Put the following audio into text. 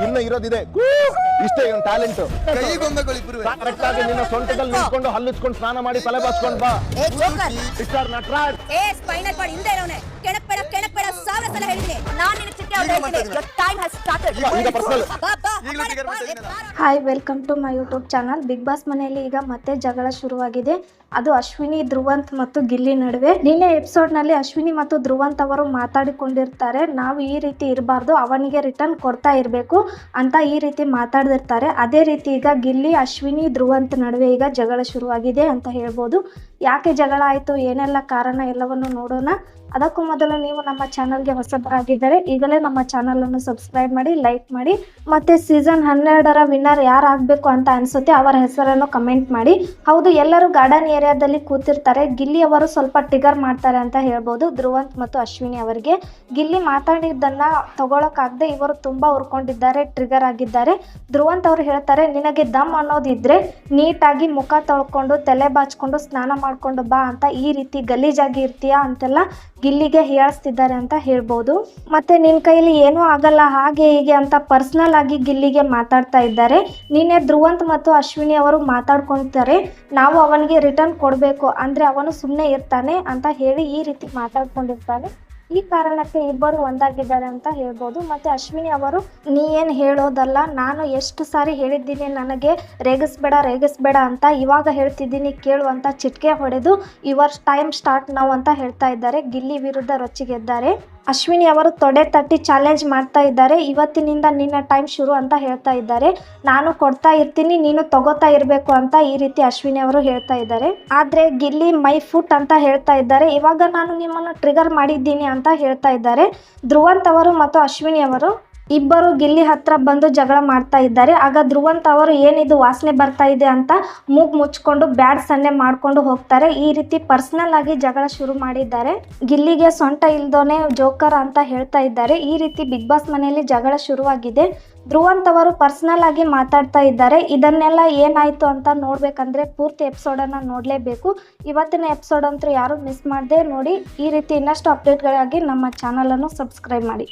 ಇನ್ನು ಇರೋದಿದೆ ಇಷ್ಟೇ ಒಂದು ಟ್ಯಾಲೆಂಟ್. ಕರೆಕ್ಟ್ ಆಗಿ ನಿನ್ನ ಸೊಂಟದಲ್ಲಿ ನಿಂತ್ಕೊಂಡು ಹಲ್ಲಿಚ್ಕೊಂಡು ಸ್ನಾನ ಮಾಡಿ ತಲೆ ಬಾಚ್ಕೊಂಡು ಬಾ. ಮಿಸ್ಟರ್ ನಟರಾಜ್ ಸ್ಪೈನಲ್ ಕಾರ್ಡ್ ಹಿಂದೆ ಇರೋನೆ. ಕೆಣಕ್ಬೇಡ ಕೆಣಕ್ಬೇಡ 1000 ಸಲ ಹೇಳಿದ್ದೀನಿ. ನಾನು ನಿನಗೆ ಚಿಕ್ಕ ಹೇಳ್ತೀನಿ. Your time has started. ಈಗ personal. Hi, welcome to my YouTube channel. Big Boss ಮನೆಯಲ್ಲಿ ಈಗ ಮತ್ತೆ ಜಗಳ ಶುರುವಾಗಿದೆ. ಅದು ಅಶ್ವಿನಿ, ಧ್ರುವಂತ್ ಮತ್ತು ಗಿಲ್ಲಿ ನಡುವೆ. ನಿನ್ನೆ ಎಪಿಸೋಡ್ನಲ್ಲಿ ಅಶ್ವಿನಿ ಮತ್ತು ಧ್ರುವಂತ್ ಅವರು ಮಾತಾಡಿಕೊಂಡಿರ್ತಾರೆ. ನಾವು ಈ ರೀತಿ ಇರಬಾರ್ದು, ಅವನಿಗೆ ರಿಟರ್ನ್ ಕೊಡ್ತಾ ಇರಬೇಕು ಅಂತ ಈ ರೀತಿ ಮಾತಾಡಿರ್ತಾರೆ. ಅದೇ ರೀತಿ ಈಗ ಗಿಲ್ಲಿ, ಅಶ್ವಿನಿ, ಧ್ರುವಂತ್ ನಡುವೆ ಈಗ ಜಗಳ ಶುರುವಾಗಿದೆ ಅಂತ ಹೇಳ್ಬೋದು. ಯಾಕೆ ಜಗಳ ಆಯಿತು, ಏನೆಲ್ಲ ಕಾರಣ ಎಲ್ಲವನ್ನು ನೋಡೋಣ. ಅದಕ್ಕೂ ಮೊದಲು ನೀವು ನಮ್ಮ ಚಾನಲ್ಗೆ ಹೊಸಬರಾಗಿದ್ದರೆ ಈಗಲೇ ನಮ್ಮ ಚಾನಲನ್ನು ಸಬ್ಸ್ಕ್ರೈಬ್ ಮಾಡಿ, ಲೈಕ್ ಮಾಡಿ, ಮತ್ತು ಸೀಸನ್ 12ರ ವಿನ್ನರ್ ಯಾರಾಗಬೇಕು ಅಂತ ಅನಿಸುತ್ತೆ ಅವರ ಹೆಸರನ್ನು ಕಮೆಂಟ್ ಮಾಡಿ. ಹೌದು, ಎಲ್ಲರೂ ಗಾರ್ಡನ್ ಏರಿಯಾದಲ್ಲಿ ಕೂತಿರ್ತಾರೆ. ಗಿಲ್ಲಿ ಅವರು ಸ್ವಲ್ಪ ಟಿಗರ್ ಮಾಡ್ತಾರೆ ಅಂತ ಹೇಳ್ಬೋದು ಧ್ರುವಂತ್ ಮತ್ತು ಅಶ್ವಿನಿ ಅವರಿಗೆ. ಗಿಲ್ಲಿ ಮಾತಾಡಿದ್ದನ್ನು ತಗೊಳಕ್ಕಾಗದೆ ಇವರು ತುಂಬ ಉರ್ಕೊಂಡಿದ್ದಾರೆ, ಟ್ರಿಗರ್ ಆಗಿದ್ದಾರೆ. ಧ್ರುವಂತ್ ಅವರು ಹೇಳ್ತಾರೆ, ನಿನಗೆ ದಮ್ ಅನ್ನೋದಿದ್ರೆ ನೀಟಾಗಿ ಮುಖ ತೊಳ್ಕೊಂಡು ತಲೆ ಬಾಚ್ಕೊಂಡು ಸ್ನಾನ ಮಾಡ್ಕೊಂಡು ಬಾ ಅಂತ, ಈ ರೀತಿ ಗಲೀಜಾಗಿ ಇರ್ತೀಯಾ ಅಂತೆಲ್ಲ ಗಿಲ್ಲಿಗೆ ಹೀಯಾಳಿಸ್ತಿದ್ದಾರೆ ಅಂತ ಹೇಳ್ಬೋದು. ಮತ್ತೆ ನಿನ್ನ ಕೈಲಿ ಏನೂ ಆಗಲ್ಲ ಹಾಗೆ ಹೀಗೆ ಅಂತ ಪರ್ಸ್ನಲ್ ಆಗಿ ಗಿಲ್ಲಿಗೆ ಮಾತಾಡ್ತಾ ಇದ್ದಾರೆ. ನಿನ್ನೆ ಧ್ರುವಂತ್ ಮತ್ತು ಅಶ್ವಿನಿ ಅವರು ಮಾತಾಡ್ಕೊಳ್ತಾರೆ, ನಾವು ಅವನಿಗೆ ರಿಟರ್ನ್ ಕೊಡಬೇಕು ಅಂದರೆ ಅವನು ಸುಮ್ಮನೆ ಇರ್ತಾನೆ ಅಂತ ಹೇಳಿ ಈ ರೀತಿ ಮಾತಾಡ್ಕೊಂಡಿರ್ತಾನೆ. ಈ ಕಾರಣಕ್ಕೆ ಇಬ್ಬರು ಒಂದಾಗಿದ್ದಾರೆ ಅಂತ ಹೇಳ್ಬೋದು. ಮತ್ತು ಅಶ್ವಿನಿ ಅವರು, ನೀ ಏನು ಹೇಳೋದಲ್ಲ, ನಾನು ಎಷ್ಟು ಸಾರಿ ಹೇಳಿದ್ದೀನಿ ನನಗೆ ರೇಗಿಸ್ಬೇಡ ಅಂತ, ಇವಾಗ ಹೇಳ್ತಿದ್ದೀನಿ ಕೇಳು ಅಂತ ಚಿಟ್ಕೆ ಹೊಡೆದು ಯುವರ್ ಟೈಮ್ ಸ್ಟಾರ್ಟ್ ನಾವು ಅಂತ ಹೇಳ್ತಾ ಇದ್ದಾರೆ. ಗಿಲ್ಲಿ ವಿರುದ್ಧ ರೊಚ್ಚಿಗೆದ್ದಾರೆ. ಅಶ್ವಿನಿ ಅವರು ತೊಡೆ ತಟ್ಟಿ ಚಾಲೆಂಜ್ ಮಾಡ್ತಾ ಇದ್ದಾರೆ. ಇವತ್ತಿನಿಂದ ನಿನ್ನ ಟೈಮ್ ಶುರು ಅಂತ ಹೇಳ್ತಾ ಇದ್ದಾರೆ. ನಾನು ಕೊಡ್ತಾ ಇರ್ತೀನಿ, ನೀನು ತಗೋತಾ ಇರಬೇಕು ಅಂತ ಈ ರೀತಿ ಅಶ್ವಿನಿ ಅವರು ಹೇಳ್ತಾ ಇದ್ದಾರೆ. ಆದರೆ ಗಿಲ್ಲಿ ಮೈ ಫುಟ್ ಅಂತ ಹೇಳ್ತಾ ಇದ್ದಾರೆ. ಇವಾಗ ನಾನು ನಿಮ್ಮನ್ನು ಟ್ರಿಗರ್ ಮಾಡಿದ್ದೀನಿ ಅಂತ ಹೇಳ್ತಾ ಇದ್ದಾರೆ. ಧ್ರುವಂತ್ ಅವರು ಮತ್ತು ಅಶ್ವಿನಿ ಅವರು ಇಬ್ಬರು ಗಿಲ್ಲಿ ಹತ್ರ ಬಂದು ಜಗಳ ಮಾಡ್ತಾ ಇದ್ದಾರೆ. ಆಗ ಧ್ರುವಂತ್ ಅವರು ಏನಿದು ವಾಸನೆ ಬರ್ತಾ ಇದೆ ಅಂತ ಮೂಗು ಮುಚ್ಕೊಂಡು ಬ್ಯಾಡ್ ಸನ್ನೆ ಮಾಡ್ಕೊಂಡು ಹೋಗ್ತಾರೆ. ಈ ರೀತಿ ಪರ್ಸನಲ್ ಆಗಿ ಜಗಳ ಶುರು ಮಾಡಿದ್ದಾರೆ. ಗಿಲ್ಲಿಗೆ ಸೊಂಟ ಇಲ್ದೋನೆ ಜೋಕರ್ ಅಂತ ಹೇಳ್ತಾ ಇದ್ದಾರೆ. ಈ ರೀತಿ ಬಿಗ್ ಬಾಸ್ ಮನೆಯಲ್ಲಿ ಜಗಳ ಶುರುವಾಗಿದೆ. ಧ್ರುವಂತ್ ಅವರು ಪರ್ಸನಲ್ ಆಗಿ ಮಾತಾಡ್ತಾ ಇದ್ದಾರೆ. ಇದನ್ನೆಲ್ಲ ಏನಾಯಿತು ಅಂತ ನೋಡಬೇಕಂದ್ರೆ ಪೂರ್ತಿ ಎಪಿಸೋಡನ್ನು ನೋಡಲೇಬೇಕು. ಇವತ್ತಿನ ಎಪಿಸೋಡ್ ಅಂತೂ ಯಾರು ಮಿಸ್ ಮಾಡದೆ ನೋಡಿ. ಈ ರೀತಿ ಇನ್ನಷ್ಟು ಅಪ್ಡೇಟ್ಗಳಿಗಾಗಿ ನಮ್ಮ ಚಾನಲನ್ನು ಸಬ್ಸ್ಕ್ರೈಬ್ ಮಾಡಿ.